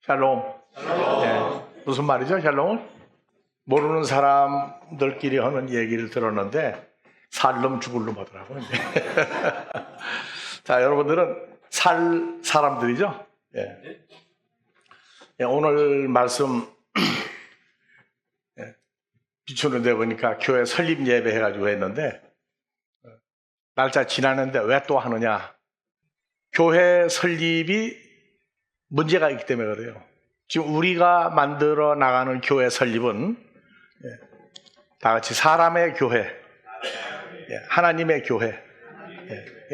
샬롬. 무슨 말이죠, 샬롬은? 모르는 사람들끼리 하는 얘기를 들었는데 살놈 죽을 놈 하더라고요. 자, 여러분들은 살 사람들이죠? 오늘 말씀 비추는 데 보니까 교회 설립 예배 해가지고 했는데 날짜 지났는데 왜 또 하느냐? 교회 설립이 문제가 있기 때문에 그래요. 지금 우리가 만들어 나가는 교회 설립은 다 같이 사람의 교회, 하나님의 교회,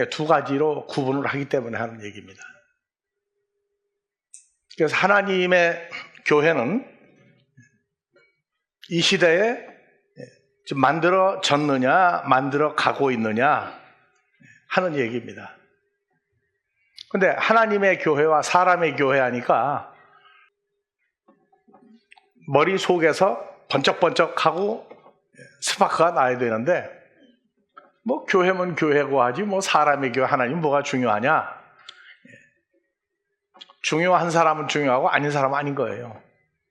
두 가지로 구분을 하기 때문에 하는 얘기입니다. 그래서 하나님의 교회는 이 시대에 지금 만들어졌느냐, 만들어 가고 있느냐 하는 얘기입니다. 근데 하나님의 교회와 사람의 교회 하니까 머릿속에서 번쩍번쩍하고 스파크가 나야 되는데 뭐 교회면 교회고 하지 뭐 사람의 교회 하나님 뭐가 중요하냐? 중요한 사람은 중요하고 아닌 사람은 아닌 거예요.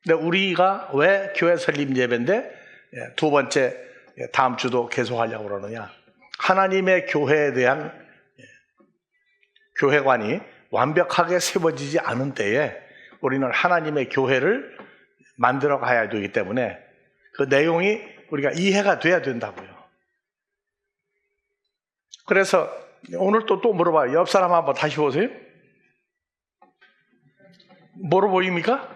근데 우리가 왜 교회 설립 예배인데 두 번째 다음 주도 계속 하려고 그러느냐? 하나님의 교회에 대한 교회관이 완벽하게 세워지지 않은 때에 우리는 하나님의 교회를 만들어 가야 되기 때문에 그 내용이 우리가 이해가 돼야 된다고요. 그래서 오늘 또 물어봐요. 옆 사람 한번 다시 보세요. 뭐로 보입니까?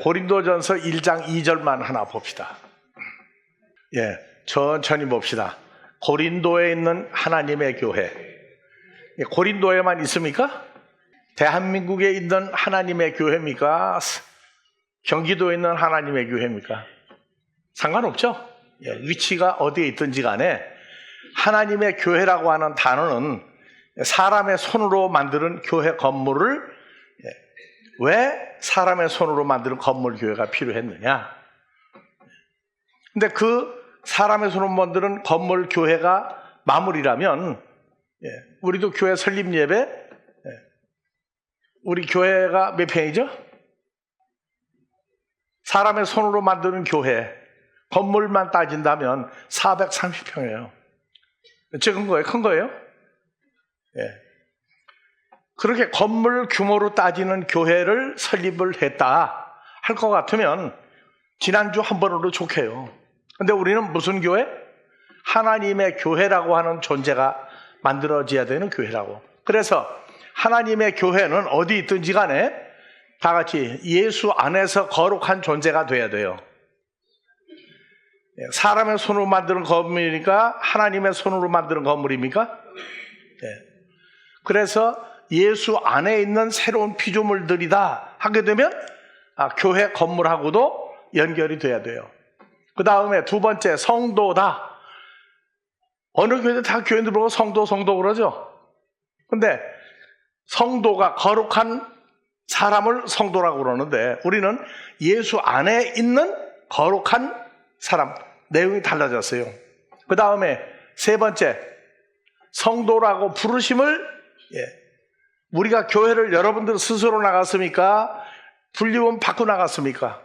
고린도전서 1장 2절만 하나 봅시다. 천천히 봅시다. 고린도에 있는 하나님의 교회. 고린도에만 있습니까? 대한민국에 있는 하나님의 교회입니까? 경기도에 있는 하나님의 교회입니까? 상관없죠. 위치가 어디에 있든지 간에 하나님의 교회라고 하는 단어는 사람의 손으로 만드는 교회 건물을 왜 사람의 손으로 만드는 건물 교회가 필요했느냐? 근데 그 사람의 손으로 만드는 건물 교회가 마무리라면 우리도 교회 설립 예배 우리 교회가 몇 평이죠? 사람의 손으로 만드는 교회 건물만 따진다면 430평이에요. 적은 거예요? 큰 거예요? 그렇게 건물 규모로 따지는 교회를 설립을 했다 할 것 같으면 지난주 한 번으로 좋게요. 근데 우리는 무슨 교회? 하나님의 교회라고 하는 존재가 만들어져야 되는 교회라고. 그래서 하나님의 교회는 어디 있든지 간에 다 같이 예수 안에서 거룩한 존재가 돼야 돼요. 사람의 손으로 만드는 건물이니까 하나님의 손으로 만드는 건물입니까? 그래서 예수 안에 있는 새로운 피조물들이다 하게 되면 교회 건물하고도 연결이 돼야 돼요. 그 다음에 두 번째 성도다. 어느 교회도 다 교인들 보고 성도 그러죠. 근데 성도가 거룩한 사람을 성도라고 그러는데 우리는 예수 안에 있는 거룩한 사람, 내용이 달라졌어요. 그 다음에 세 번째 성도라고 부르심을 우리가 교회를 여러분들 스스로 나갔습니까? 분리움 받고 나갔습니까?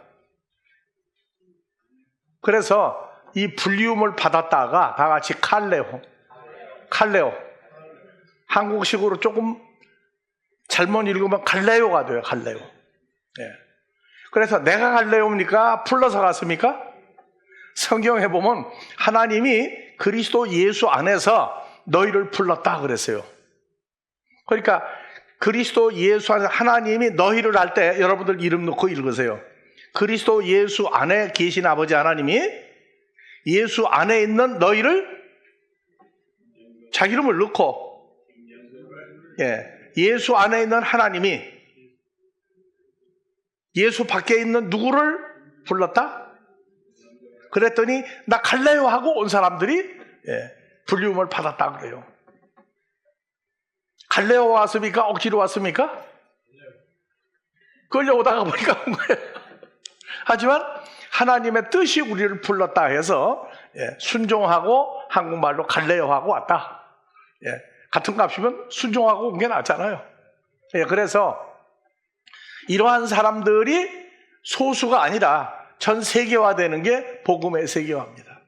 그래서 이 분리움을 받았다가 다 같이 칼레오 한국식으로 조금 잘못 읽으면 갈레오가 돼요. 갈레오. 그래서 내가 갈레오입니까? 불러서 갔습니까? 성경에 보면 하나님이 그리스도 예수 안에서 너희를 불렀다 그랬어요. 그러니까 그리스도 예수 안에서 하나님이 너희를 할 때 여러분들 이름 넣고 읽으세요. 그리스도 예수 안에 계신 아버지 하나님이 예수 안에 있는 너희를 자기 이름을 넣고 예수 안에 있는 하나님이 예수 밖에 있는 누구를 불렀다? 그랬더니 나 갈래요 하고 온 사람들이 불리움을 받았다 그래요. 갈래요 왔습니까? 억지로 왔습니까? 끌려오다가 보니까 온 거예요. 하지만 하나님의 뜻이 우리를 불렀다 해서 순종하고 한국말로 갈래요 하고 왔다. 같은 값이면 순종하고 온 게 낫잖아요. 예, 그래서 이러한 사람들이 소수가 아니라 전 세계화되는 게 복음의 세계화입니다.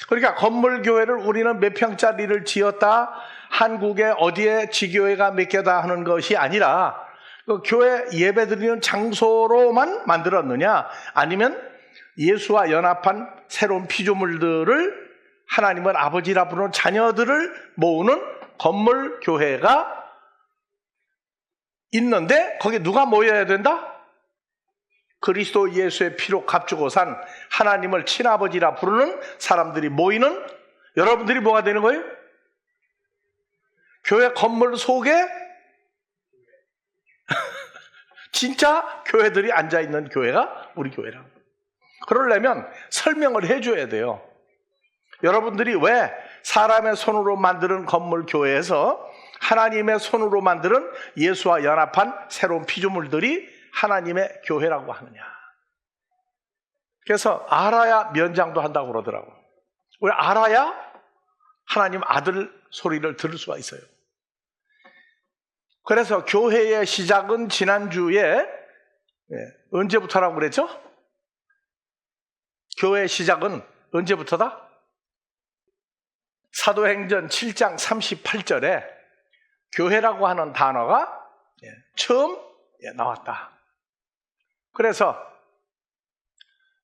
그러니까 건물교회를 우리는 몇 평짜리를 지었다, 한국에 어디에 지교회가 몇 개다 하는 것이 아니라 그 교회 예배드리는 장소로만 만들었느냐, 아니면 예수와 연합한 새로운 피조물들을 하나님을 아버지라 부르는 자녀들을 모으는 건물교회가 있는데 거기에 누가 모여야 된다? 그리스도 예수의 피로 값주고 산 하나님을 친아버지라 부르는 사람들이 모이는, 여러분들이 뭐가 되는 거예요? 교회 건물 속에 진짜 교회들이 앉아있는 교회가 우리 교회라고. 그러려면 설명을 해줘야 돼요. 여러분들이 왜 사람의 손으로 만드는 건물 교회에서 하나님의 손으로 만드는 예수와 연합한 새로운 피조물들이 하나님의 교회라고 하느냐. 그래서 알아야 면장도 한다고 그러더라고요. 왜 알아야 하나님 아들 소리를 들을 수가 있어요. 그래서 교회의 시작은 지난주에 언제부터라고 그랬죠? 교회의 시작은 언제부터다? 사도행전 7장 38절에 교회라고 하는 단어가 처음 나왔다. 그래서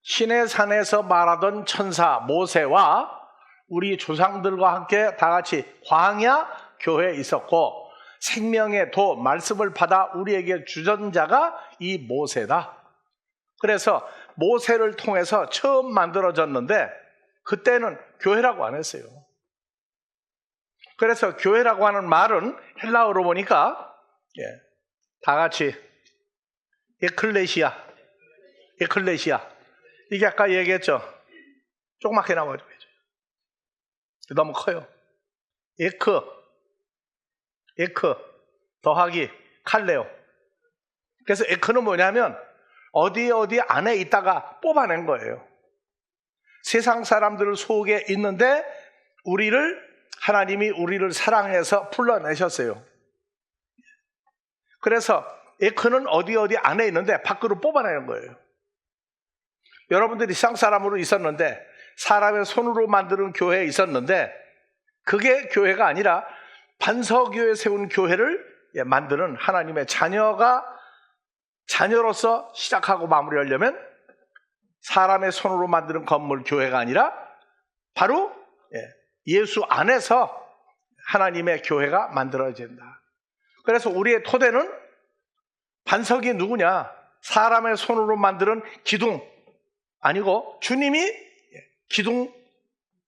시내산에서 말하던 천사 모세와 우리 조상들과 함께 다 같이 광야 교회에 있었고, 생명의 도 말씀을 받아 우리에게 주던 자가 이 모세다. 그래서 모세를 통해서 처음 만들어졌는데 그때는 교회라고 안 했어요. 그래서 교회라고 하는 말은 헬라어로 보니까 다 같이 에클레시아. 이게 아까 얘기했죠. 조그맣게 나와가지고 너무 커요. 에크 더하기 칼레오. 그래서 에크는 뭐냐면 어디 안에 있다가 뽑아낸 거예요. 세상 사람들 속에 있는데 하나님이 우리를 사랑해서 불러내셨어요. 그래서 에크는 어디 안에 있는데 밖으로 뽑아내는 거예요. 여러분들이 세상 사람으로 있었는데, 사람의 손으로 만드는 교회에 있었는데, 그게 교회가 아니라 반석교에 세운 교회를 만드는 하나님의 자녀로서 시작하고 마무리하려면 사람의 손으로 만드는 건물 교회가 아니라 바로 예수 안에서 하나님의 교회가 만들어진다. 그래서 우리의 토대는 반석이 누구냐? 사람의 손으로 만드는 기둥 아니고 주님이 기둥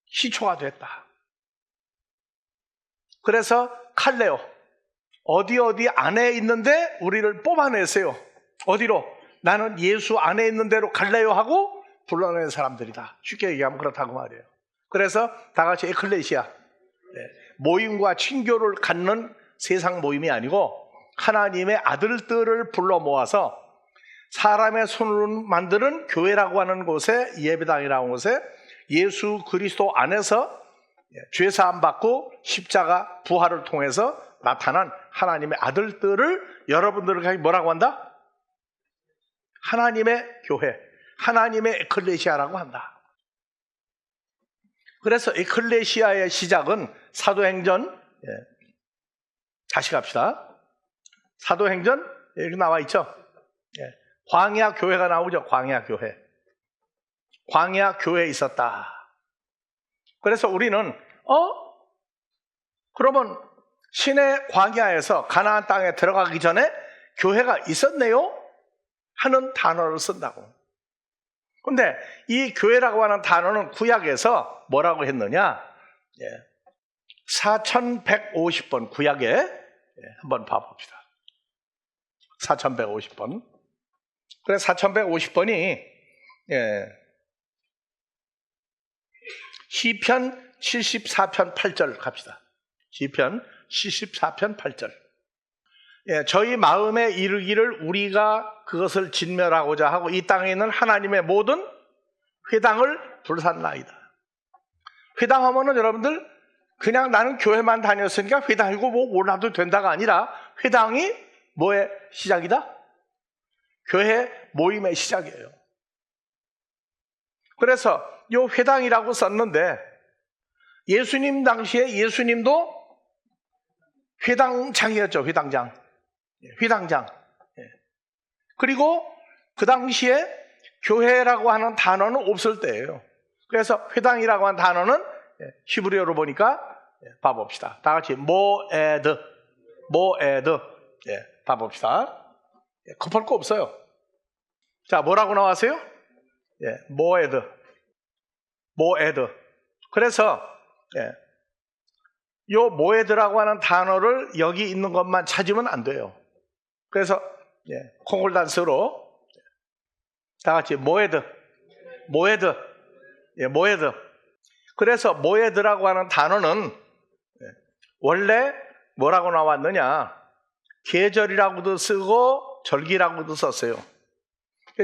시초가 됐다. 그래서 칼레오, 어디 안에 있는데 우리를 뽑아내세요. 어디로? 나는 예수 안에 있는 대로 갈래요 하고 불러내는 사람들이다. 쉽게 얘기하면 그렇다고 말이에요. 그래서 다 같이 에클레시아, 모임과 친교를 갖는 세상 모임이 아니고 하나님의 아들들을 불러 모아서 사람의 손으로 만드는 교회라고 하는 곳에, 예배당이라는 곳에 예수 그리스도 안에서 죄사함 받고 십자가 부활을 통해서 나타난 하나님의 아들들을 여러분들을 뭐라고 한다? 하나님의 교회, 하나님의 에클레시아라고 한다. 그래서 에클레시아의 시작은 사도행전, 다시 갑시다. 사도행전 여기 나와 있죠. 광야 교회가 나오죠. 광야 교회에 있었다. 그래서 우리는 그러면 신의 광야에서 가나안 땅에 들어가기 전에 교회가 있었네요 하는 단어를 쓴다고. 그런데 이 교회라고 하는 단어는 구약에서 뭐라고 했느냐? 4150번 구약에 한번 봐봅시다. 4150번. 그래서 4150번이 시편 74편 8절 갑시다. 시편 74편 8절. 저희 마음에 이르기를 우리가 그것을 진멸하고자 하고 이 땅에 있는 하나님의 모든 회당을 불샀나이다. 회당하면은 여러분들 그냥 나는 교회만 다녔으니까 회당이고 뭐 몰라도 된다가 아니라 회당이 뭐의 시작이다? 교회 모임의 시작이에요. 그래서 이 회당이라고 썼는데 예수님 당시에 예수님도 회당장이었죠. 회당장. 회당장. 그리고 그 당시에 교회라고 하는 단어는 없을 때예요. 그래서 회당이라고 하는 단어는 히브리어로 보니까 봐봅시다. 다 같이 모에드. 봐봅시다. 급할 거 없어요. 자, 뭐라고 나왔어요? 모에드. 그래서 요 모에드라고 하는 단어를 여기 있는 것만 찾으면 안 돼요. 그래서 콩골단스로 다 같이 모에드. 그래서 모에드라고 하는 단어는 원래 뭐라고 나왔느냐? 계절이라고도 쓰고 절기라고도 썼어요.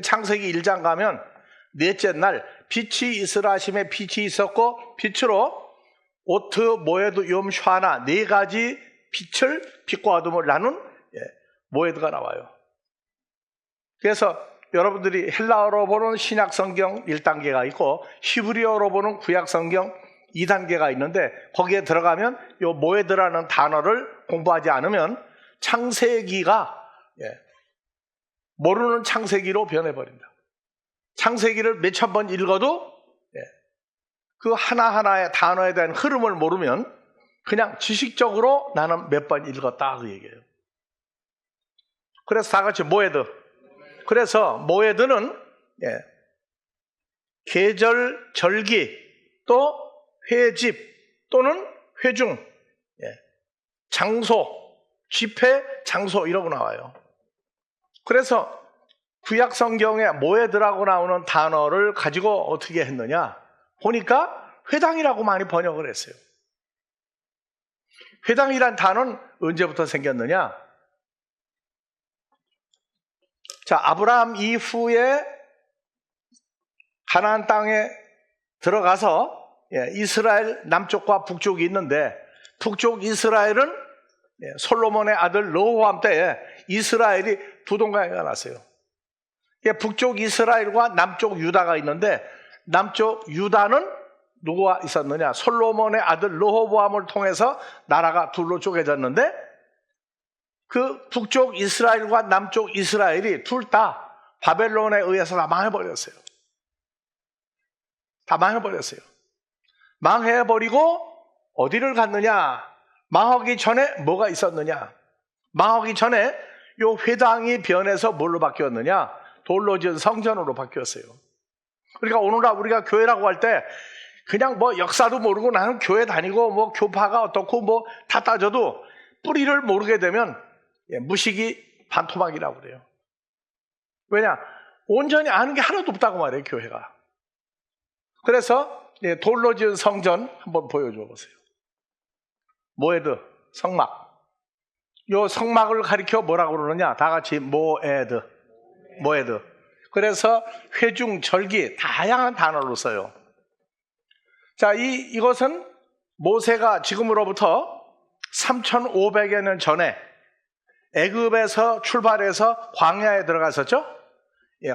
창세기 1장 가면 넷째 날 빛이 있으라 하심에 빛이 있었고 빛으로 오트, 모에드, 염, 샤나 네 가지 빛과 어둠을 나눈 모에드가 나와요. 그래서 여러분들이 헬라어로 보는 신약 성경 1단계가 있고 히브리어로 보는 구약 성경 2단계가 있는데 거기에 들어가면 이 모에드라는 단어를 공부하지 않으면 창세기가 모르는 창세기로 변해버린다. 창세기를 몇천 번 읽어도 그 하나하나의 단어에 대한 흐름을 모르면 그냥 지식적으로 나는 몇 번 읽었다 그 얘기예요. 그래서 다 같이 모에드. 그래서 모에드는 계절, 절기, 또 회집 또는 회중, 장소, 집회, 장소 이러고 나와요. 그래서 구약 성경에 모에드라고 나오는 단어를 가지고 어떻게 했느냐 보니까 회당이라고 많이 번역을 했어요. 회당이란 단어는 언제부터 생겼느냐? 자, 아브라함 이후에 가나안 땅에 들어가서 이스라엘 남쪽과 북쪽이 있는데 북쪽 이스라엘은 솔로몬의 아들 르호보암 때에 이스라엘이 두 동강이가 났어요. 북쪽 이스라엘과 남쪽 유다가 있는데 남쪽 유다는 누구가 있었느냐? 솔로몬의 아들 르호보암을 통해서 나라가 둘로 쪼개졌는데 그 북쪽 이스라엘과 남쪽 이스라엘이 둘 다 바벨론에 의해서 다 망해버렸어요. 망해버리고 어디를 갔느냐? 망하기 전에 뭐가 있었느냐? 망하기 전에 요 회당이 변해서 뭘로 바뀌었느냐? 돌로 지은 성전으로 바뀌었어요. 그러니까 오늘날 우리가 교회라고 할 때 그냥 뭐 역사도 모르고 나는 교회 다니고 뭐 교파가 어떻고 뭐 다 따져도 뿌리를 모르게 되면 무식이 반토막이라고 그래요. 왜냐? 온전히 아는 게 하나도 없다고 말해요, 교회가. 그래서 돌로 지은 성전 한번 보여줘 보세요. 모에드, 성막. 요 성막을 가리켜 뭐라고 그러느냐? 다 같이 모에드. 그래서 회중, 절기 다양한 단어로 써요. 자, 이것은 모세가 지금으로부터 3,500여 년 전에 애굽에서 출발해서 광야에 들어갔었죠?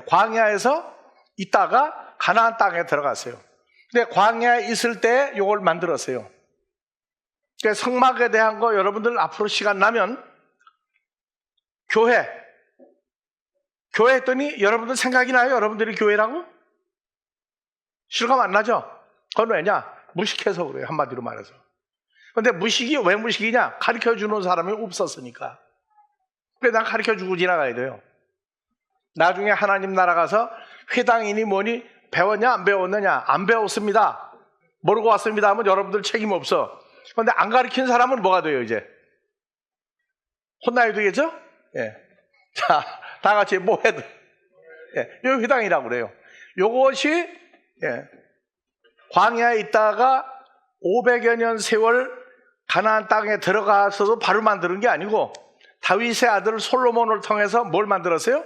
광야에서 있다가 가나안 땅에 들어갔어요. 근데 광야에 있을 때 이걸 만들었어요. 그러니까 성막에 대한 거 여러분들 앞으로 시간 나면 교회 했더니 여러분들 생각이 나요? 여러분들이 교회라고? 실감 안 나죠? 그건 왜냐? 무식해서 그래요, 한마디로 말해서. 근데 무식이 왜 무식이냐? 가르쳐주는 사람이 없었으니까. 그래, 난 가르쳐주고 지나가야 돼요. 나중에 하나님 나라 가서 회당이니 뭐니 배웠냐 안 배웠느냐? 안 배웠습니다. 모르고 왔습니다 하면 여러분들 책임 없어. 그런데 안 가르친 사람은 뭐가 돼요 이제? 혼나야 되겠죠? 자, 다 같이 모에드. 이 회당이라고 그래요. 요것이 광야에 있다가 500여 년 세월 가나안 땅에 들어가서도 바로 만드는 게 아니고 다윗의 아들 솔로몬을 통해서 뭘 만들었어요?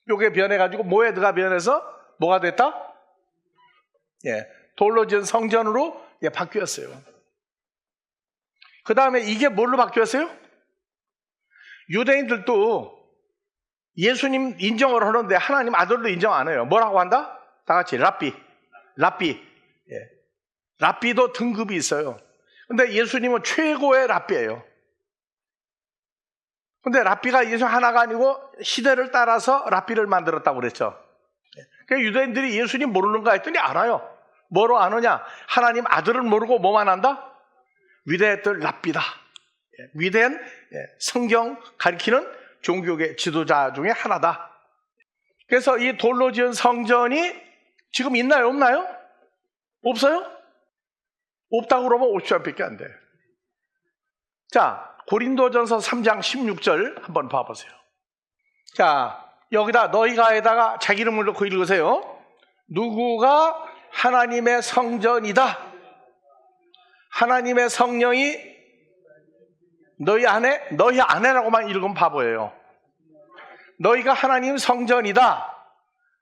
요게 변해가지고 모에드가 변해서 뭐가 됐다? 돌로 지은 성전으로 바뀌었어요. 그 다음에 이게 뭘로 바뀌었어요? 유대인들도 예수님 인정을 하는데 하나님 아들로 인정 안 해요. 뭐라고 한다? 다 같이 랍비. 예. 랍비도 등급이 있어요. 근데 예수님은 최고의 랍비예요. 근데 랍비가 예수 하나가 아니고 시대를 따라서 랍비를 만들었다고 그랬죠. 그러니까 유대인들이 예수님 모르는가 했더니 알아요. 뭐로 아느냐? 하나님 아들을 모르고 뭐만 안다? 위대했던 랍비다. 위대한 성경 가리키는 종교계 지도자 중에 하나다. 그래서 이 돌로 지은 성전이 지금 있나요? 없나요? 없어요? 없다고 그러면 50절밖에 안 돼. 자, 고린도전서 3장 16절 한번 봐보세요. 자, 여기다 너희가에다가 자기 이름을 넣고 읽으세요. 누구가 하나님의 성전이다. 하나님의 성령이 너희 안에라고만 읽으면 바보예요. 너희가 하나님 성전이다.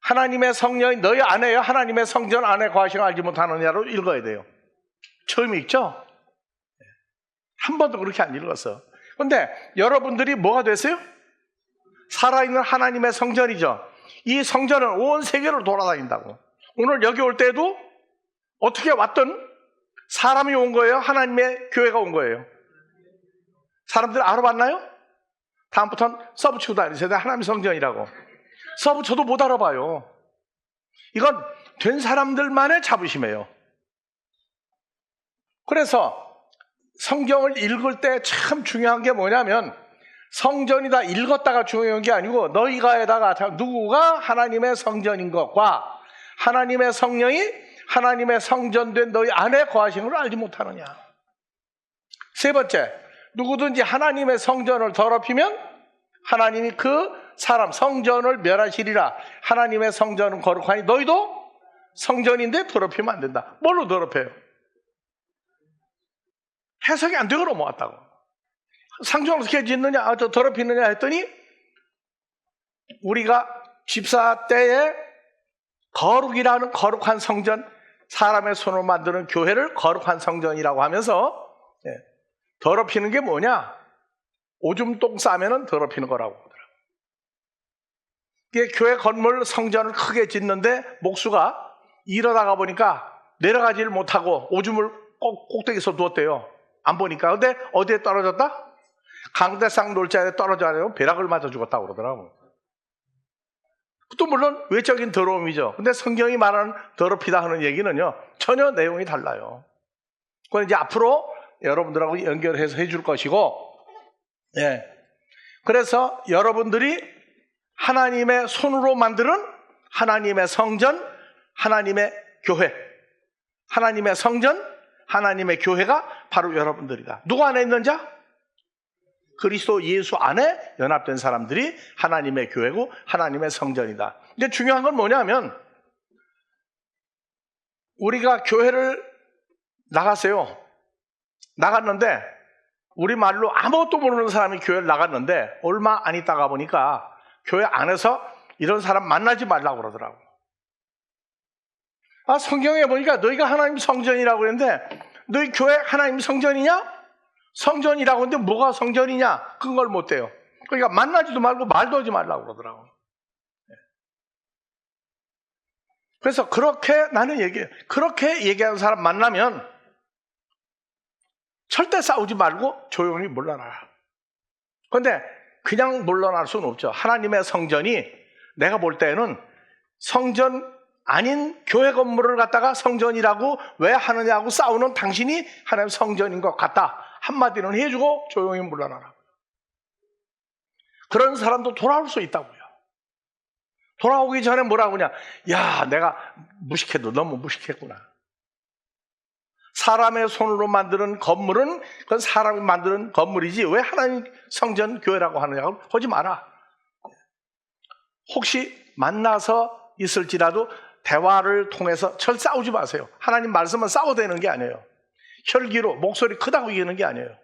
하나님의 성령이 너희 안에요. 하나님의 성전 안에 거하시는 알지 못하느냐로 읽어야 돼요. 처음 읽죠? 한 번도 그렇게 안 읽었어. 근데 여러분들이 뭐가 됐어요? 살아있는 하나님의 성전이죠. 이 성전은 온 세계를 돌아다닌다고. 오늘 여기 올 때도 어떻게 왔든 사람이 온 거예요? 하나님의 교회가 온 거예요? 사람들 알아봤나요? 다음부터는 써붙이고 다니세요. 하나님의 성전이라고. 써붙여도 못 알아봐요. 이건 된 사람들만의 자부심이에요. 그래서 성경을 읽을 때 참 중요한 게 뭐냐면 성전이다 읽었다가 중요한 게 아니고 너희가에다가 누구가 하나님의 성전인 것과 하나님의 성령이 하나님의 성전된 너희 안에 거하시는 걸 알지 못하느냐. 세 번째, 누구든지 하나님의 성전을 더럽히면 하나님이 그 사람 성전을 멸하시리라. 하나님의 성전은 거룩하니 너희도 성전인데 더럽히면 안 된다. 뭘로 더럽혀요? 해석이 안 되고 넘어왔다고. 상전 어떻게 짓느냐, 더럽히느냐 했더니 우리가 집사 때에 거룩이라는 거룩한 성전, 사람의 손으로 만드는 교회를 거룩한 성전이라고 하면서 더럽히는 게 뭐냐? 오줌 똥 싸면은 더럽히는 거라고 하더라고요. 이게 교회 건물 성전을 크게 짓는데 목수가 이러다가 보니까 내려가지를 못하고 오줌을 꼭대기에서 두었대요. 안 보니까. 근데 어디에 떨어졌다? 강대상 놀자에 떨어져야 벼락을 맞아 죽었다고 그러더라고. 또 물론 외적인 더러움이죠. 근데 성경이 말하는 더럽히다 하는 얘기는요, 전혀 내용이 달라요. 그건 이제 앞으로 여러분들하고 연결해서 해줄 것이고, 그래서 여러분들이 하나님의 손으로 만드는 하나님의 성전, 하나님의 교회, 하나님의 성전, 하나님의 교회가 바로 여러분들이다. 누구 안에 있는 자? 그리스도 예수 안에 연합된 사람들이 하나님의 교회고 하나님의 성전이다. 근데 중요한 건 뭐냐면 우리가 교회를 나갔어요. 나갔는데 우리말로 아무것도 모르는 사람이 교회를 나갔는데 얼마 안 있다가 보니까 교회 안에서 이런 사람 만나지 말라고 그러더라고. 성경에 보니까 너희가 하나님 성전이라고 그랬는데 너희 교회 하나님 성전이냐? 성전이라고 했는데 뭐가 성전이냐? 그걸 못 돼요. 그러니까 만나지도 말고 말도 하지 말라고 그러더라고. 그래서 그렇게 나는 얘기해요. 그렇게 얘기하는 사람 만나면 절대 싸우지 말고 조용히 물러나라. 그런데 그냥 물러날 수는 없죠. 하나님의 성전이 내가 볼 때는 성전 아닌 교회 건물을 갖다가 성전이라고 왜 하느냐고 싸우는 당신이 하나님의 성전인 것 같다. 한마디는 해주고 조용히 물러나라. 그런 사람도 돌아올 수 있다고요. 돌아오기 전에 뭐라고 하냐? 야, 내가 무식해도 너무 무식했구나. 사람의 손으로 만드는 건물은 그건 사람이 만드는 건물이지 왜 하나님 성전 교회라고 하느냐고 하지 마라. 혹시 만나서 있을지라도 대화를 통해서 절 싸우지 마세요. 하나님 말씀은 싸워대는 게 아니에요. 혈기로 목소리 크다고 이기는 게 아니에요.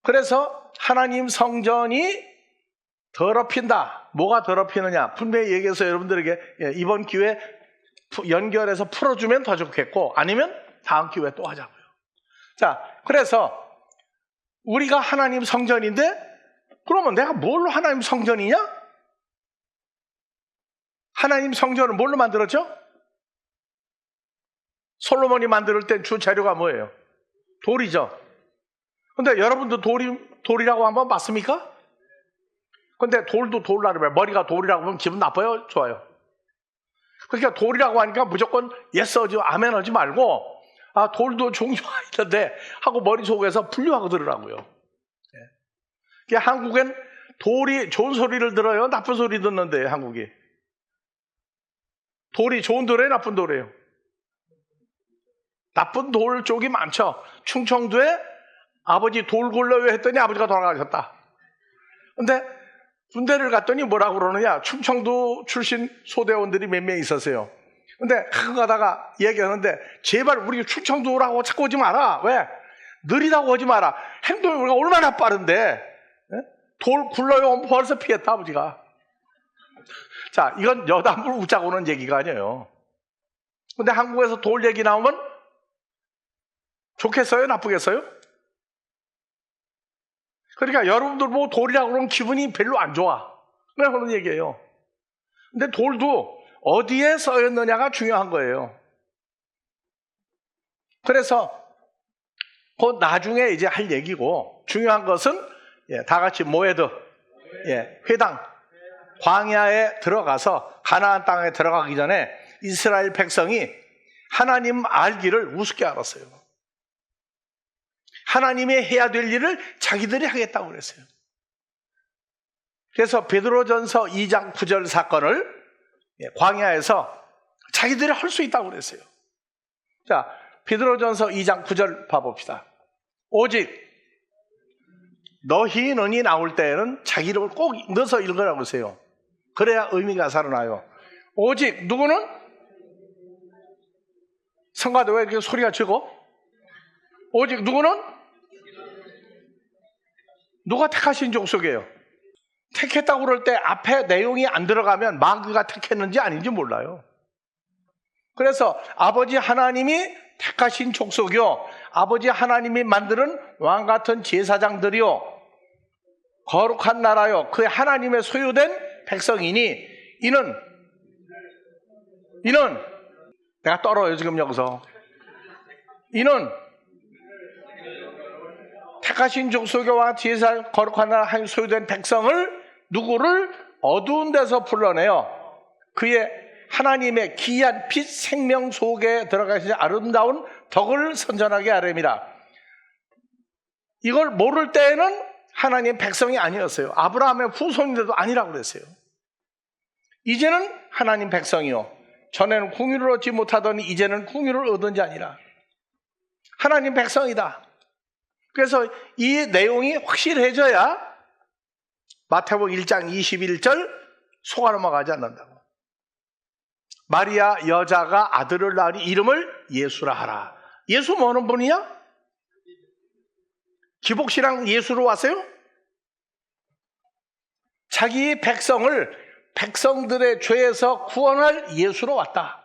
그래서 하나님 성전이 더럽힌다. 뭐가 더럽히느냐? 분명히 얘기해서 여러분들에게 이번 기회에 연결해서 풀어주면 더 좋겠고 아니면 다음 기회에 또 하자고요. 자, 그래서 우리가 하나님 성전인데 그러면 내가 뭘로 하나님 성전이냐? 하나님 성전을 뭘로 만들었죠? 솔로몬이 만들 때 주 재료가 뭐예요? 돌이죠. 근데 여러분도 돌이라고 한번 봤습니까? 근데 돌도 돌라고 해. 머리가 돌이라고 하면 기분 나빠요? 좋아요? 그러니까 돌이라고 하니까 무조건 예스 하지 아멘 하지 말고 돌도 종류가 있는데 하고 머릿속에서 분류하고 들으라고요. 예. 한국엔 돌이 좋은 소리를 들어요? 나쁜 소리 듣는데 한국이. 돌이 좋은 돌이에요? 나쁜 돌이에요? 나쁜 돌 쪽이 많죠. 충청도에 아버지 돌 굴러요 했더니 아버지가 돌아가셨다. 근데 군대를 갔더니 뭐라고 그러느냐. 충청도 출신 소대원들이 몇 명 있었어요. 근데 가끔 가다가 얘기하는데 제발 우리 충청도라고 자꾸 오지 마라. 왜? 느리다고 오지 마라. 행동이 우리가 얼마나 빠른데. 예? 돌 굴러요 벌써 피했다 아버지가. 자, 이건 여담을 웃자고 오는 얘기가 아니에요. 근데 한국에서 돌 얘기 나오면 좋겠어요? 나쁘겠어요? 그러니까 여러분들 뭐 돌이라고 그러면 기분이 별로 안 좋아. 그래 그런 얘기예요. 근데 돌도 어디에 써있느냐가 중요한 거예요. 그래서 그 나중에 이제 할 얘기고 중요한 것은 다 같이 모에드 회당 광야에 들어가서 가나안 땅에 들어가기 전에 이스라엘 백성이 하나님 알기를 우습게 알았어요. 하나님이 해야 될 일을 자기들이 하겠다고 그랬어요. 그래서 베드로전서 2장 9절 사건을 광야에서 자기들이 할 수 있다고 그랬어요. 자, 베드로전서 2장 9절 봐봅시다. 오직 너희는이 나올 때에는 자기 이름을 꼭 넣어서 읽으라고 하세요. 그래야 의미가 살아나요. 오직 누구는? 성가대 왜 이렇게 소리가 적어? 오직 누구는? 누가 택하신 족속이에요? 택했다고 그럴 때 앞에 내용이 안 들어가면 마귀가 택했는지 아닌지 몰라요. 그래서 아버지 하나님이 택하신 족속이요 아버지 하나님이 만드는 왕같은 제사장들이요 거룩한 나라요 그 하나님의 소유된 백성이니 이는 내가 떨어요 지금 여기서. 이는 택하신 족속과 제사 거룩한 나라 한 소유된 백성을 누구를 어두운 데서 불러내어 그의 하나님의 기이한 빛 생명 속에 들어가신 아름다운 덕을 선전하게 하렵니다. 이걸 모를 때에는 하나님 백성이 아니었어요. 아브라함의 후손인데도 아니라고 그랬어요. 이제는 하나님 백성이요 전에는 궁유를 얻지 못하더니 이제는 궁유를 얻은 자 아니라 하나님 백성이다. 그래서 이 내용이 확실해져야 마태복음 1장 21절 속아 넘어가지 않는다고. 마리아 여자가 아들을 낳으니 이름을 예수라 하라. 예수 뭐는 분이야? 기복신앙 예수로 왔어요? 자기 백성들의 죄에서 구원할 예수로 왔다.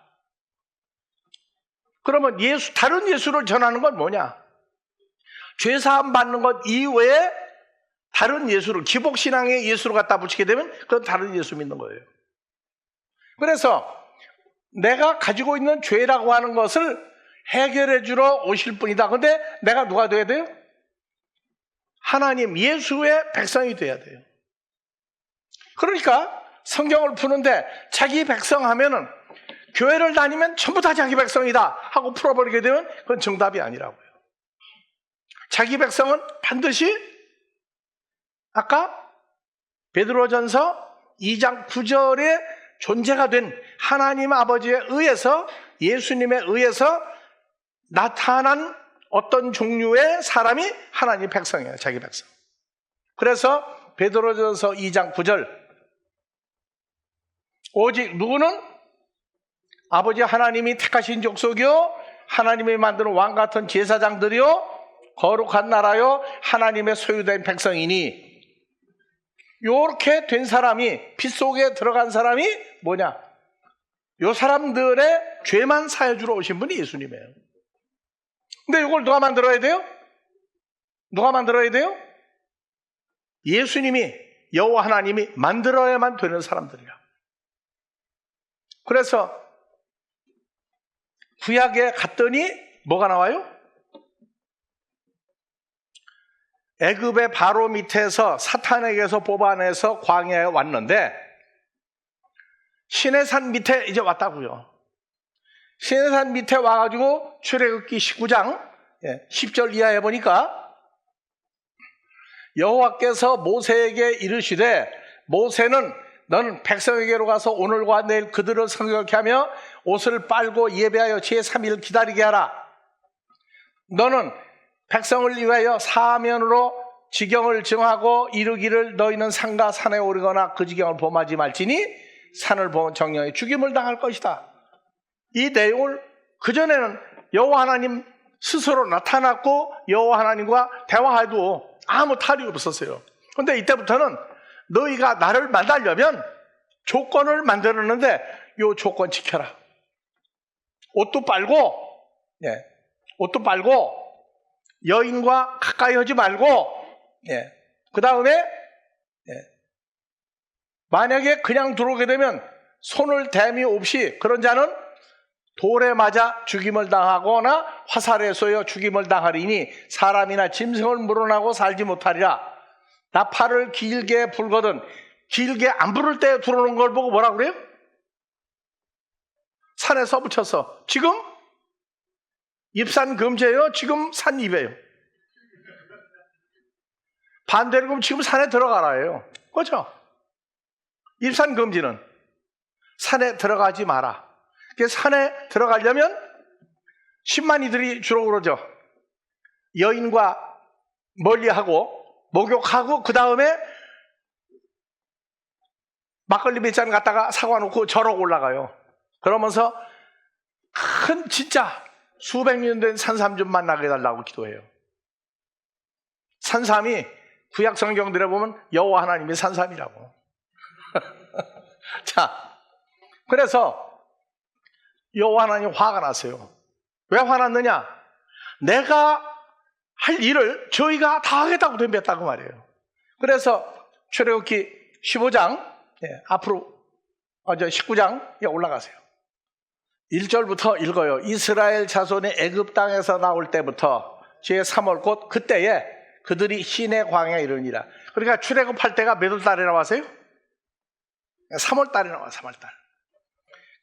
그러면 다른 예수를 전하는 건 뭐냐? 죄사함 받는 것 이외에 다른 예수를 기복신앙의 예수로 갖다 붙이게 되면 그건 다른 예수 믿는 거예요. 그래서 내가 가지고 있는 죄라고 하는 것을 해결해 주러 오실 분이다. 근데 내가 누가 돼야 돼요? 하나님 예수의 백성이 돼야 돼요. 그러니까 성경을 푸는데 자기 백성 하면은 교회를 다니면 전부 다 자기 백성이다 하고 풀어버리게 되면 그건 정답이 아니라고요. 자기 백성은 반드시 아까 베드로전서 2장 9절에 존재가 된 하나님 아버지에 의해서 예수님에 의해서 나타난 어떤 종류의 사람이 하나님 백성이에요. 자기 백성. 그래서 베드로전서 2장 9절 오직 누구는 아버지 하나님이 택하신 족속이요 하나님이 만드는 왕같은 제사장들이요 거룩한 나라요 하나님의 소유된 백성이니 이렇게 된 사람이 빛 속에 들어간 사람이 뭐냐? 이 사람들의 죄만 사해주러 오신 분이 예수님이에요. 근데 이걸 누가 만들어야 돼요? 누가 만들어야 돼요? 예수님이, 여호와 하나님이 만들어야만 되는 사람들이야. 그래서 구약에 갔더니 뭐가 나와요? 애굽의 바로 밑에서 사탄에게서 뽑아내서 광야에 왔는데 시내산 밑에 이제 왔다고요. 시내산 밑에 와가지고 출애굽기 19장 10절 이하에 보니까 여호와께서 모세에게 이르시되 모세는 너는 백성에게로 가서 오늘과 내일 그들을 성경케 하며 옷을 빨고 예배하여 제3일 기다리게 하라. 너는 백성을 위하여 사면으로 지경을 정하고 이르기를 너희는 산과 산에 오르거나 그 지경을 범하지 말지니 산을 보면 정령에 죽임을 당할 것이다. 이 내용을 그전에는 여호와 하나님 스스로 나타났고 여호와 하나님과 대화해도 아무 탈이 없었어요. 그런데 이때부터는 너희가 나를 만나려면 조건을 만들었는데 이 조건 지켜라. 옷도 빨고 옷도 빨고 여인과 가까이 하지 말고 그 다음에 만약에 그냥 들어오게 되면 손을 댐이 없이 그런 자는 돌에 맞아 죽임을 당하거나 화살에 쏘여 죽임을 당하리니 사람이나 짐승을 물어나고 살지 못하리라. 나팔을 길게 불거든 길게 안 부를 때 들어오는 걸 보고 뭐라 그래요? 산에 써붙여서 지금 입산 금지예요? 지금 산입이에요? 반대로 그럼 지금 산에 들어가라예요. 그렇죠? 입산 금지는 산에 들어가지 마라. 산에 들어가려면 10만이들이 주로 그러죠. 여인과 멀리하고 목욕하고 그 다음에 막걸리 몇 잔 갖다가 사과 놓고 절로 올라가요. 그러면서 큰 진짜 수백 년 된 산삼 좀 만나게 해달라고 기도해요. 산삼이 구약 성경들에 보면 여호와 하나님이 산삼이라고. 자, 그래서 여호와 하나님 화가 났어요. 왜 화났느냐? 내가 할 일을 저희가 다 하겠다고 덤볐다고 말이에요. 그래서 출애굽기 15장 앞으로 19장에 올라가세요. 1절부터 읽어요. 이스라엘 자손이 애굽 땅에서 나올 때부터 제3월 곧 그때에 그들이 시내 광야에 이르니라. 그러니까 출애굽할 때가 몇 월 달에 나왔어요? 3월 달에 나와. 3월 달.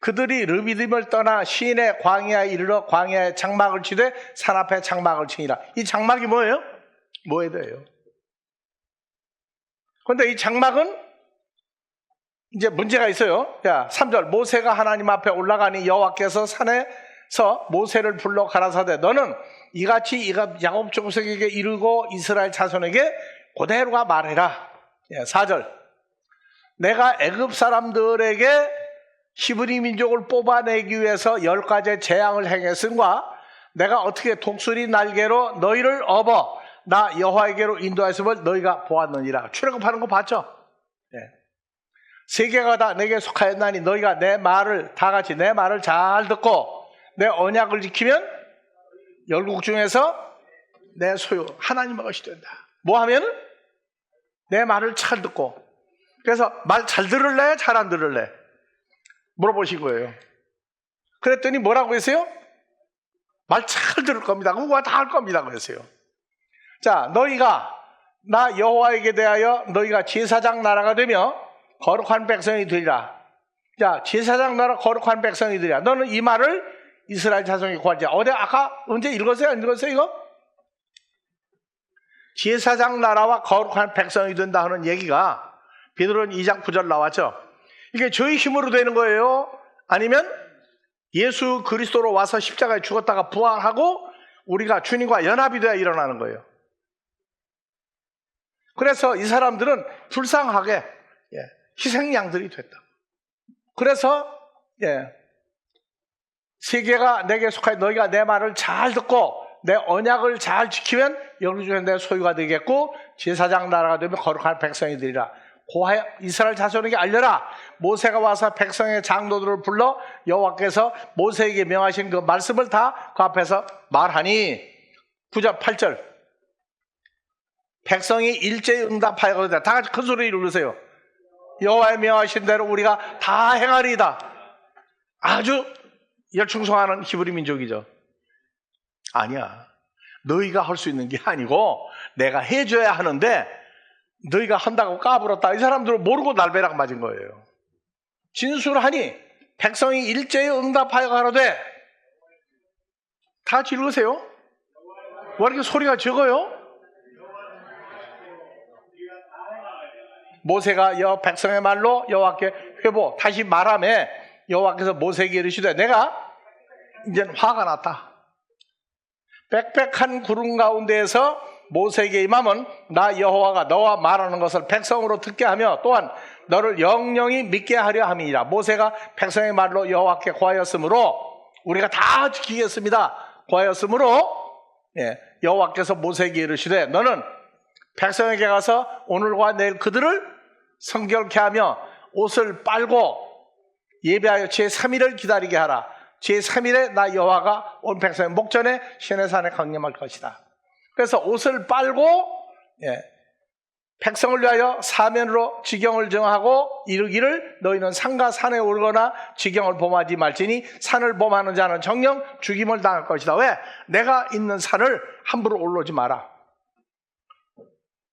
그들이 르비딤을 떠나 시내 광야에 이르러 광야에 장막을 치되 산 앞에 장막을 치니라. 이 장막이 뭐예요? 모에드예요. 그런데 이 장막은 이제 문제가 있어요. 3절 모세가 하나님 앞에 올라가니 여호와께서 산에서 모세를 불러 가라사대 너는 이같이 야곱 족속에게 이르고 이스라엘 자손에게 그대로가 말해라. 4절 내가 애굽 사람들에게 히브리 민족을 뽑아내기 위해서 10가지의 재앙을 행했음과 내가 어떻게 독수리 날개로 너희를 업어 나 여호와에게로 인도하였음을 너희가 보았느니라. 출애굽하는 거 봤죠? 세계가 다 내게 속하였나니 너희가 내 말을 다 같이 내 말을 잘 듣고 내 언약을 지키면 열국 중에서 내 소유 하나님의 것이 된다. 뭐 하면은 내 말을 잘 듣고. 그래서 말 잘 들을래? 잘 안 들을래? 물어보신 거예요. 그랬더니 뭐라고 했어요? 말 잘 들을 겁니다. 그거 다 할 겁니다. 그랬어요. 자, 너희가 나 여호와에게 대하여 너희가 제사장 나라가 되며 거룩한 백성이 되리라. 자, 제사장 나라 거룩한 백성이 되리라. 너는 이 말을 이스라엘 자손이 구하지. 아까 언제 읽었어요? 안 읽었어요 이거? 제사장 나라와 거룩한 백성이 된다 하는 얘기가 베드로는 2장 9절 나왔죠. 이게 저희 힘으로 되는 거예요? 아니면 예수 그리스도로 와서 십자가에 죽었다가 부활하고 우리가 주님과 연합이 되어 일어나는 거예요. 그래서 이 사람들은 불쌍하게 희생양들이 됐다. 그래서 세계가 내게 속하여 너희가 내 말을 잘 듣고 내 언약을 잘 지키면 영주 중에 내 소유가 되겠고 제사장 나라가 되면 거룩한 백성이 되리라. 고하여 이스라엘 자손에게 알려라. 모세가 와서 백성의 장로들을 불러 여호와께서 모세에게 명하신 그 말씀을 다 그 앞에서 말하니 9절 8절 백성이 일제히 응답하여거든. 다 같이 큰 소리를 누르세요. 여호와의 명하신 대로 우리가 다 행하리이다. 아주 열충성하는 히브리 민족이죠. 아니야. 너희가 할 수 있는 게 아니고 내가 해줘야 하는데 너희가 한다고 까불었다. 이 사람들은 모르고 날벼락 맞은 거예요. 진술하니 백성이 일제히 응답하여 가로되. 다 같이 읽으세요. 왜 이렇게 소리가 적어요? 모세가 백성의 말로 여호와께 회보. 다시 말하며 여호와께서 모세에게 이르시되 내가 이제는 화가 났다. 빽빽한 구름 가운데에서 모세에게 임함은 나 여호와가 너와 말하는 것을 백성으로 듣게 하며 또한 너를 영영히 믿게 하려 함이니라. 모세가 백성의 말로 여호와께 고하였으므로 우리가 다 지키겠습니다. 고하였으므로 여호와께서 모세에게 이르시되 너는 백성에게 가서 오늘과 내일 그들을 성결케 하며 옷을 빨고 예배하여 제3일을 기다리게 하라. 제3일에 나 여호와가 온 백성의 목전에 시내산에 강림할 것이다. 그래서 옷을 빨고 백성을 위하여 사면으로 지경을 정하고 이르기를 너희는 산과 산에 오르거나 지경을 범하지 말지니 산을 범하는 자는 정령 죽임을 당할 것이다. 왜? 내가 있는 산을 함부로 올라오지 마라.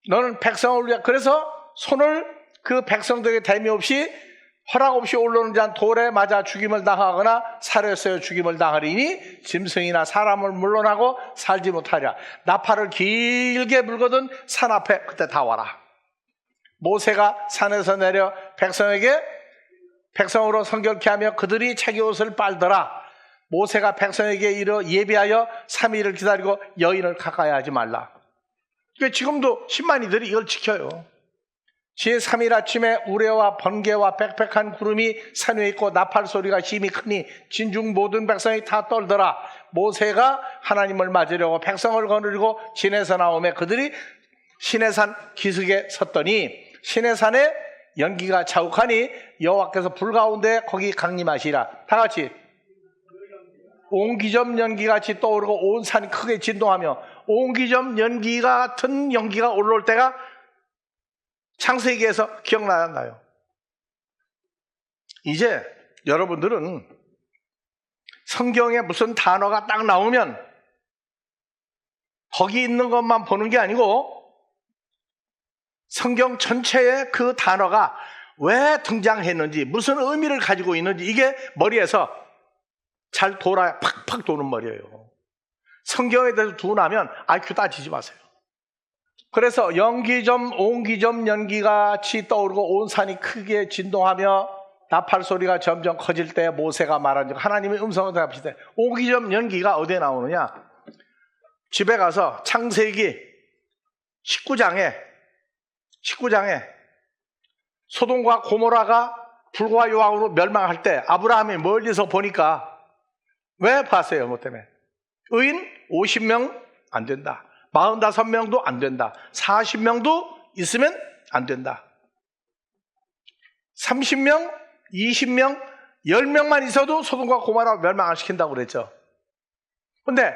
너는 백성을 위하여 그래서 손을 그 백성들에게 대미 없이 허락 없이 올라오는 자는 돌에 맞아 죽임을 당하거나 살에 쓰여 죽임을 당하리니 짐승이나 사람을 물러나고 살지 못하리라. 나팔을 길게 불거든 산 앞에 그때 다 와라. 모세가 산에서 내려 백성으로 성결케 하며 그들이 자기 옷을 빨더라. 모세가 백성에게 이르 예비하여 3일을 기다리고 여인을 가까이 하지 말라. 그러니까 지금도 10만이들이 이걸 지켜요. 제3일 아침에 우레와 번개와 빽빽한 구름이 산 위에 있고 나팔 소리가 심히 크니 진중 모든 백성이 다 떨더라. 모세가 하나님을 맞으려고 백성을 거느리고 시내에서 나오며 그들이 시내산 기슭에 섰더니 시내산에 연기가 자욱하니 여호와께서 불 가운데 거기 강림하시라. 다 같이 옹기점 연기같이 떠오르고 온 산이 크게 진동하며 옹기점 연기 같은 연기가 올라올 때가 창세기에서 기억나야 하나요? 이제 여러분들은 성경에 무슨 단어가 딱 나오면 거기 있는 것만 보는 게 아니고 성경 전체에 그 단어가 왜 등장했는지 무슨 의미를 가지고 있는지 이게 머리에서 잘 돌아야 팍팍 도는 머리예요. 성경에 대해서 두고 나면 IQ 따지지 마세요. 그래서 연기점, 옹기점 연기같이 떠오르고 온 산이 크게 진동하며 나팔 소리가 점점 커질 때 모세가 말한 즉 하나님의 음성을 대답하시되 옹기점 연기가 어디에 나오느냐? 집에 가서 창세기 19장에 소돔과 고모라가 불과 요악으로 멸망할 때 아브라함이 멀리서 보니까 왜 봤어요? 뭐 때문에? 의인 50명 안 된다. 45명도 안 된다. 40명도 있으면 안 된다. 30명, 20명, 10명만 있어도 소돔과 고모라 멸망을 시킨다고 그랬죠. 근데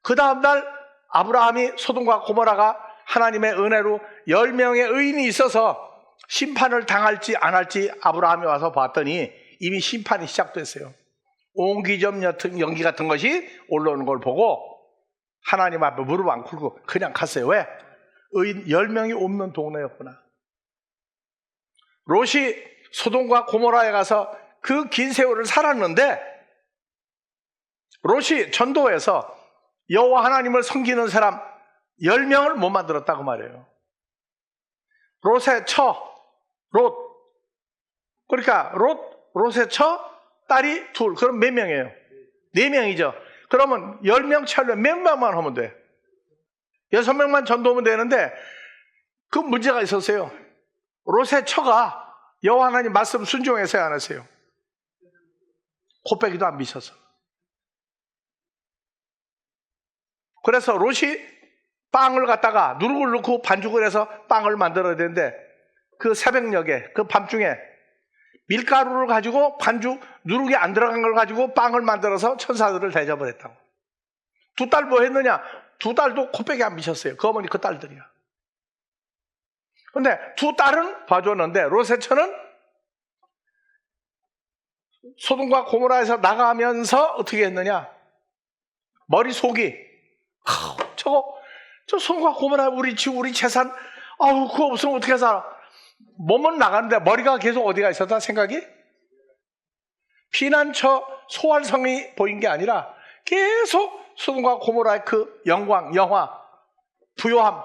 그 다음날 아브라함이 소돔과 고모라가 하나님의 은혜로 10명의 의인이 있어서 심판을 당할지 안 할지 아브라함이 와서 봤더니 이미 심판이 시작됐어요. 옹기점 연기 같은 것이 올라오는 걸 보고 하나님 앞에 무릎 안 꿇고 그냥 갔어요. 왜? 의인 10명이 없는 동네였구나. 롯이 소돔과 고모라에 가서 그 긴 세월을 살았는데 롯이 전도해서 여호와 하나님을 섬기는 사람 10명을 못 만들었다고 말해요. 롯의 롯. 그러니까 롯의 딸이 둘. 그럼 몇 명이에요? 4명이죠. 그러면 10명 차려 몇 명만 하면 돼? 6명만 전도하면 되는데 그 문제가 있었어요. 롯의 처가 여호와 하나님 말씀 순종해서야 안 했어요. 코빼기도 안 미쳐서. 그래서 롯이 빵을 갖다가 누룩을 넣고 반죽을 해서 빵을 만들어야 되는데 그 새벽녘에 그 밤중에 밀가루를 가지고 반죽 누룩이 안 들어간 걸 가지고 빵을 만들어서 천사들을 대접을 했다고. 두 딸 뭐 했느냐? 두 딸도 코빼기 안 미쳤어요. 그 어머니 그 딸들이야. 근데 두 딸은 봐줬는데 롯의 처는 소돔과 고모라에서 나가면서 어떻게 했느냐? 머릿속이 저 소돔과 고모라 우리 집 우리 재산 그거 없으면 어떻게 살아? 몸은 나가는데 머리가 계속 어디가 있었다 생각이? 피난처 소활성이 보인 게 아니라 계속 소돔과 고모라의 그 영광, 영화, 부요함,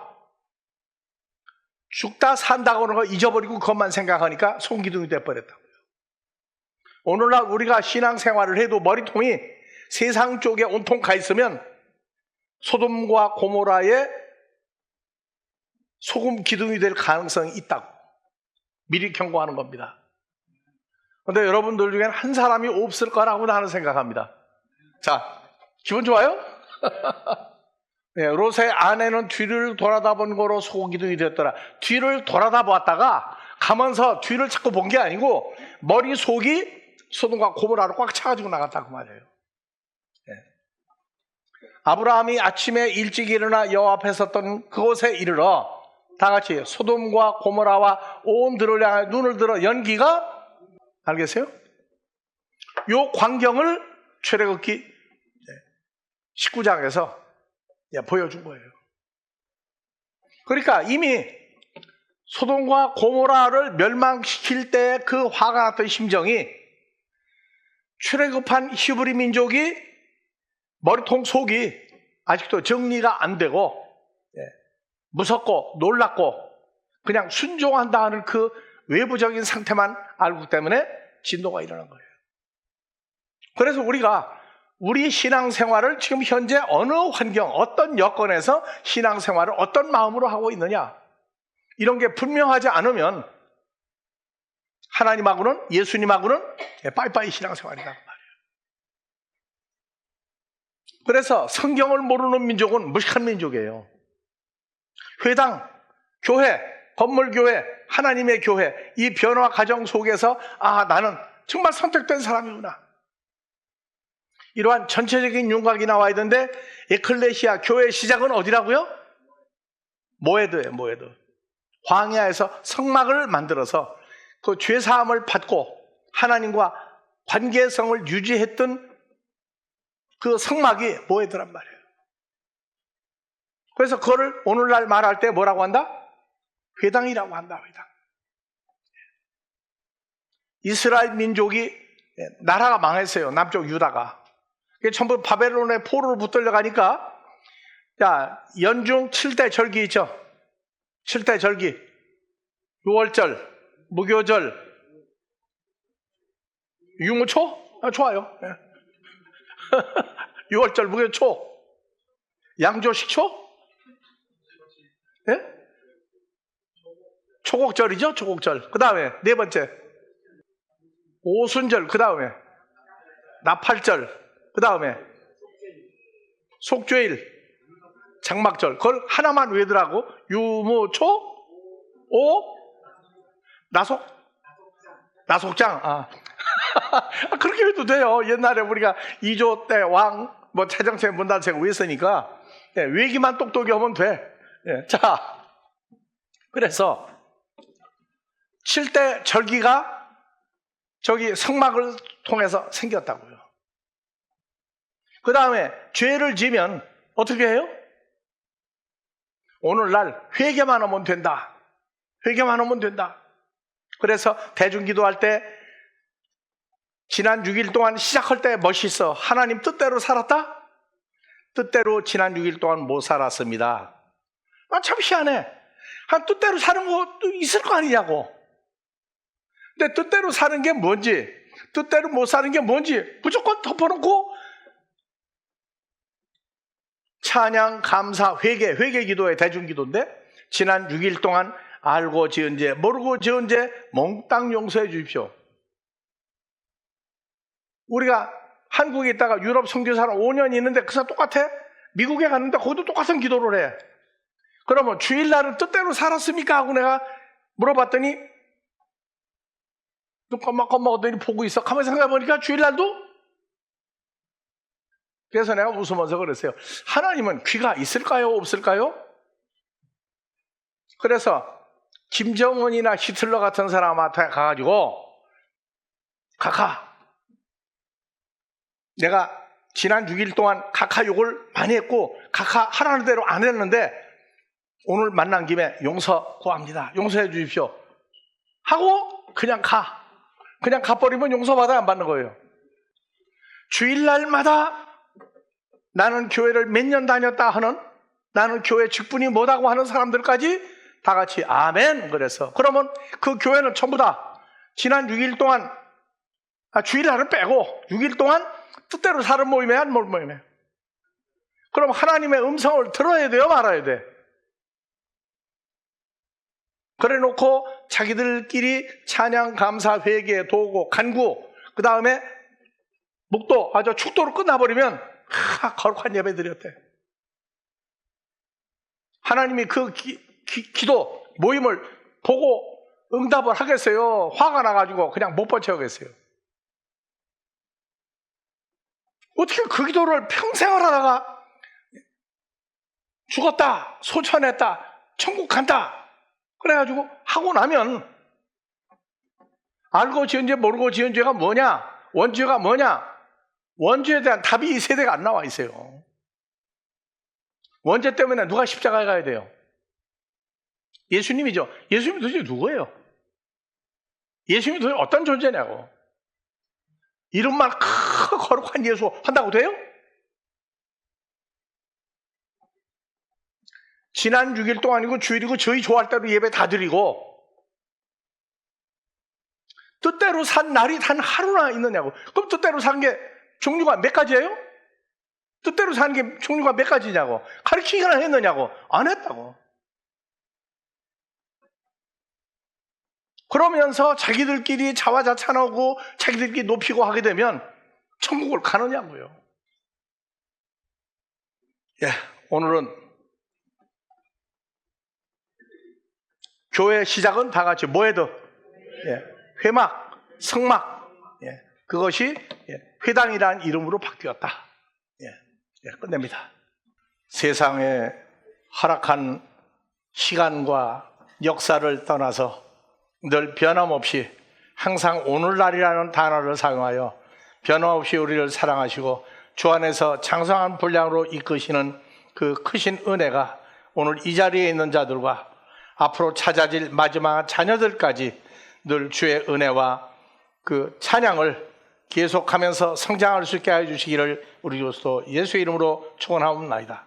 죽다 산다고 하는 거 잊어버리고 그것만 생각하니까 손기둥이 돼버렸다고요. 오늘날 우리가 신앙생활을 해도 머리통이 세상 쪽에 온통 가 있으면 소돔과 고모라의 소금 기둥이 될 가능성이 있다고 미리 경고하는 겁니다. 그런데 여러분들 중에는 한 사람이 없을 거라고 나는 생각합니다. 자, 기분 좋아요? 네, 롯의 아내는 뒤를 돌아다본 거로 소금 기둥이 되었더라. 뒤를 돌아다 보았다가 가면서 뒤를 자꾸 본 게 아니고 머릿속이 소돔과 고모라로 꽉 차가지고 나갔다고 말이에요. 네. 아브라함이 아침에 일찍 일어나 여호와 앞에 섰던 그곳에 이르러 다 같이 소돔과 고모라와 온 들을 향해 눈을 들어 연기가 알겠어요? 요 광경을 출애굽기 19장에서 보여준 거예요. 그러니까 이미 소돔과 고모라를 멸망시킬 때 그 화가 났던 심정이 출애굽한 히브리 민족이 머리통 속이 아직도 정리가 안 되고 무섭고 놀랍고 그냥 순종한다 하는 그 외부적인 상태만 알고 때문에 진도가 일어난 거예요. 그래서 우리가 우리 신앙생활을 지금 현재 어느 환경, 어떤 여건에서 신앙생활을 어떤 마음으로 하고 있느냐 이런 게 분명하지 않으면 하나님하고는 예수님하고는 빠이빠이 신앙생활이라고 말이에요. 그래서 성경을 모르는 민족은 무식한 민족이에요. 회당, 교회, 건물교회, 하나님의 교회 이 변화 과정 속에서 나는 정말 선택된 사람이구나. 이러한 전체적인 윤곽이 나와야 되는데 에클레시아 교회의 시작은 어디라고요? 모에드예요. 모에드. 광야에서 성막을 만들어서 그 죄사함을 받고 하나님과 관계성을 유지했던 그 성막이 모에드란 말이에요. 그래서 그거를 오늘날 말할 때 뭐라고 한다? 회당이라고 한다. 회당. 이스라엘 민족이 나라가 망했어요. 남쪽 유다가. 전부 바벨론의 포로로 붙들려 가니까 연중 7대 절기 있죠. 7대 절기. 6월절, 무교절, 유무초? 좋아요. 6월절, 무교초, 양조식초? 초곡절이죠. 초곡절. 그 다음에 네 번째 오순절. 그 다음에 나팔절. 그 다음에 속죄일, 장막절. 그걸 하나만 외우더라고. 유무초, 나속장. 그렇게 해도 돼요. 옛날에 우리가 2조 때 왕, 차정책, 문단책 외웠으니까 외기만 똑똑히 하면 돼. 자, 그래서 7대 절기가 저기 성막을 통해서 생겼다고요. 그 다음에 죄를 지면 어떻게 해요? 오늘날 회개만 하면 된다. 회개만 하면 된다. 그래서 대중기도할 때 지난 6일 동안 시작할 때 멋있어. 하나님 뜻대로 살았다? 뜻대로 지난 6일 동안 못 살았습니다. 참 희한해. 한 뜻대로 사는 것도 있을 거 아니냐고. 근데 뜻대로 사는 게 뭔지, 뜻대로 못 사는 게 뭔지 무조건 덮어놓고 찬양, 감사, 회개 기도의 대중기도인데 지난 6일 동안 알고 지은 죄, 모르고 지은 죄 몽땅 용서해 주십시오. 우리가 한국에 있다가 유럽 선교사는 5년 있는데 그사 똑같아? 미국에 갔는데 거기도 똑같은 기도를 해. 그러면 주일날은 뜻대로 살았습니까? 하고 내가 물어봤더니 또 껌먹더니 보고 있어. 가만히 생각해보니까 주일날도 그래서 내가 웃으면서 그랬어요. 하나님은 귀가 있을까요? 없을까요? 그래서 김정은이나 히틀러 같은 사람한테 가가지고 카카, 내가 지난 6일 동안 카카 욕을 많이 했고 카카 하라는 대로 안 했는데 오늘 만난 김에 용서 구합니다. 용서해 주십시오. 하고 그냥 가버리면 용서받아 안 받는 거예요. 주일날마다 나는 교회를 몇 년 다녔다 하는, 나는 교회 직분이 뭐다고 하는 사람들까지 다 같이 아멘 그래서, 그러면 그 교회는 전부 다 지난 6일 동안, 주일날은 빼고 6일 동안 뜻대로 사는 모임이야, 안 모임이야? 그럼 하나님의 음성을 들어야 돼요, 말아야 돼? 그래 놓고 자기들끼리 찬양, 감사, 회개, 도구, 간구, 그 다음에 묵도, 축도로 끝나버리면 거룩한 예배 드렸대. 하나님이 그 기도 모임을 보고 응답을 하겠어요? 화가 나가지고 그냥 못 버텨겠어요? 어떻게 그 기도를 평생을 하다가 죽었다, 소천했다, 천국 간다 그래가지고 하고 나면 알고 지은 죄 모르고 지은 죄가 뭐냐, 원죄가 뭐냐, 원죄에 대한 답이 이 세대가 안 나와 있어요. 원죄 때문에 누가 십자가에 가야 돼요? 예수님이죠. 예수님이 도대체 누구예요? 예수님이 도대체 어떤 존재냐고. 이름만 거룩한 예수 한다고 돼요? 지난 6일 동안이고 주일이고 저희 좋아할 대로 예배 다 드리고 뜻대로 산 날이 단 하루나 있느냐고. 그럼 뜻대로 산 게 종류가 몇 가지예요? 뜻대로 사는 게 종류가 몇 가지냐고. 가르치기나 했느냐고. 안 했다고. 그러면서 자기들끼리 자화자찬하고 자기들끼리 높이고 하게 되면 천국을 가느냐고요. 오늘은 교회 시작은 다 같이 뭐해도 회막, 성막, 그것이 회당이라는 이름으로 바뀌었다. 끝냅니다. 세상에 허락한 시간과 역사를 떠나서 늘 변함없이 항상 오늘날이라는 단어를 사용하여 변함없이 우리를 사랑하시고 주 안에서 장성한 분량으로 이끄시는 그 크신 은혜가 오늘 이 자리에 있는 자들과 앞으로 찾아질 마지막 자녀들까지 늘 주의 은혜와 그 찬양을 계속하면서 성장할 수 있게 해주시기를 우리 그리스도 예수의 이름으로 축원하옵나이다.